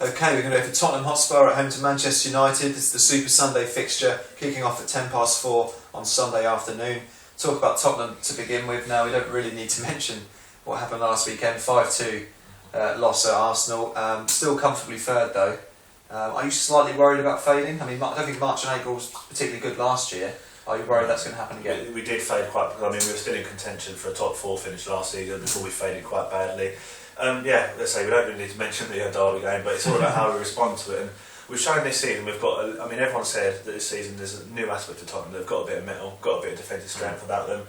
Okay, we're going to go for Tottenham Hotspur at home to Manchester United. This is the Super Sunday fixture, kicking off at 4:10 on Sunday afternoon. Talk about Tottenham to begin with. Now, we don't really need to mention what happened last weekend. 5-2 loss at Arsenal. Still comfortably third though. Are you slightly worried about fading? I mean, I don't think March and April was particularly good last year. Are you worried that's going to happen again? We did fade quite. I mean, we were still in contention for a top 4 finish last season before we faded quite badly. Let's say we don't really need to mention the Derby game, but it's all about how we respond to it. And we've shown this season we've got. Everyone said that this season there's a new aspect to Tottenham. They've got a bit of metal, got a bit of defensive strength about them.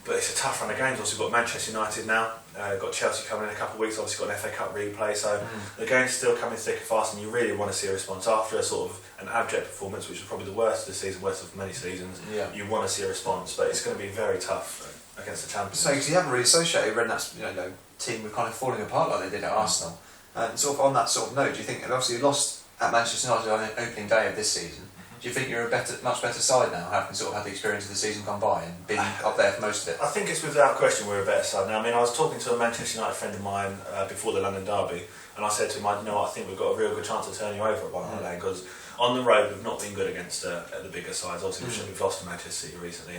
But it's a tough run of games. Also, we've got Manchester United now. Got Chelsea coming in a couple of weeks. Obviously, got an FA Cup replay. So the game's still coming thick and fast, and you really want to see a response after a sort of an abject performance, which was probably the worst of the season, worst of many seasons. Yeah. You want to see a response, but it's going to be very tough against the champions. So, because you haven't really associated Redknapp's team with kind of falling apart like they did at Arsenal. And sort of on that sort of note, do you think, obviously you lost at Manchester United on the opening day of this season? Do you think you're a much better side now, having sort of had the experience of the season gone by and been up there for most of it? I think it's without question we're a better side now. I mean, I was talking to a Manchester United friend of mine before the London Derby, and I said to him, I think we've got a real good chance of turning you over at White Hart Lane, because on the road we've not been good against the bigger sides. Obviously we've lost to Manchester City recently,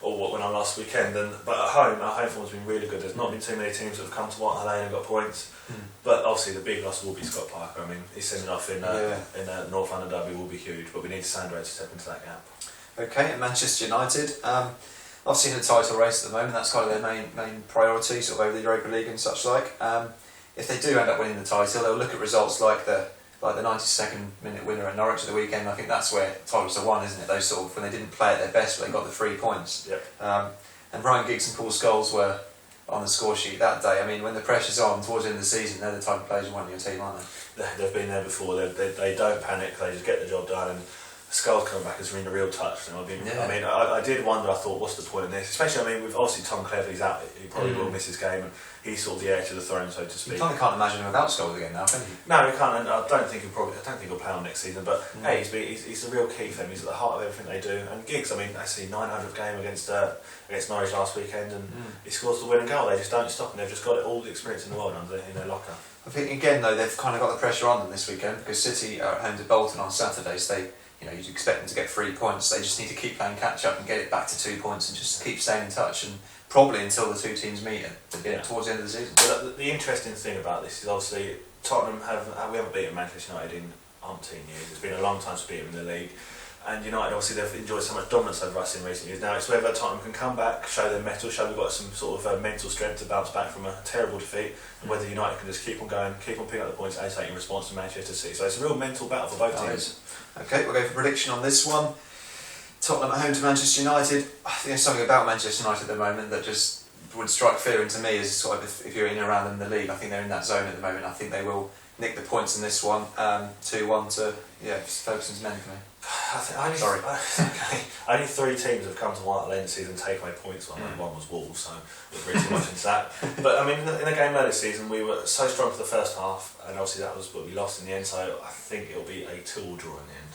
or what went on last weekend. But at home, our home form's been really good. There's not been too many teams that have come to White Hart Lane and got points. But obviously the big loss will be Scott Parker. I mean, he's sending off in North London Derby will be huge, but we need Sandro to step into that gap. Okay, and Manchester United, obviously in the title race at the moment, that's kind of their main priority, sort of over the Europa League and such like. If they do end up winning the title, they'll look at results like the 92nd minute winner at Norwich at the weekend. I think that's where titles are won, isn't it? Those sort of, when they didn't play at their best, but they got the 3 points. Yep. And Ryan Giggs and Paul Scholes were on the score sheet that day. I mean, when the pressure's on towards the end of the season, they're the type of players you want in your team, aren't they? They've been there before. They don't panic. They just get the job done. And Scholes coming back has been a real touch. I did wonder. I thought, what's the point in this? Especially, with obviously Tom Cleverley's out. He probably will miss his game, and he's sort of the heir to the throne, so to speak. You kind of can't imagine him without Scholes again now, can you? No, we can't. And I don't think he'll play on next season. But hey, he's the real key for them. He's at the heart of everything they do. And Giggs, I see 900th game against Norwich last weekend, and he scores the winning goal. They just don't stop, and they've just got all the experience in the world in their locker. I think again though they've kind of got the pressure on them this weekend because City are at home to Bolton on Saturday. So you'd expect them to get 3 points. They just need to keep playing catch up and get it back to 2 points and just keep staying in touch, and probably until the two teams meet towards the end of the season. But the interesting thing about this is obviously Tottenham we haven't beaten Manchester United in umpteen years. It's been a long time to beat them in the league. And United, obviously, they've enjoyed so much dominance over us in recent years. Now it's whether Tottenham can come back, show their mettle, show we've got some sort of mental strength to bounce back from a terrible defeat, and whether United can just keep on going, keep on picking up the points as in response to Manchester City. So it's a real mental battle for both teams. Okay, we'll go for prediction on this one. Tottenham at home to Manchester United. I think there's something about Manchester United at the moment that just would strike fear into me as sort of if you're in and around them in the league. I think they're in that zone at the moment. I think they will nick the points in this one. 2-1 to Ferguson's men for me. Only 3 teams have come to White Hart Lane this season and take away points. One was Wolves, so we'll read too much into that. But in the game earlier this season, we were so strong for the first half, and obviously that was what we lost in the end. So I think it'll be a 2-2 draw in the end.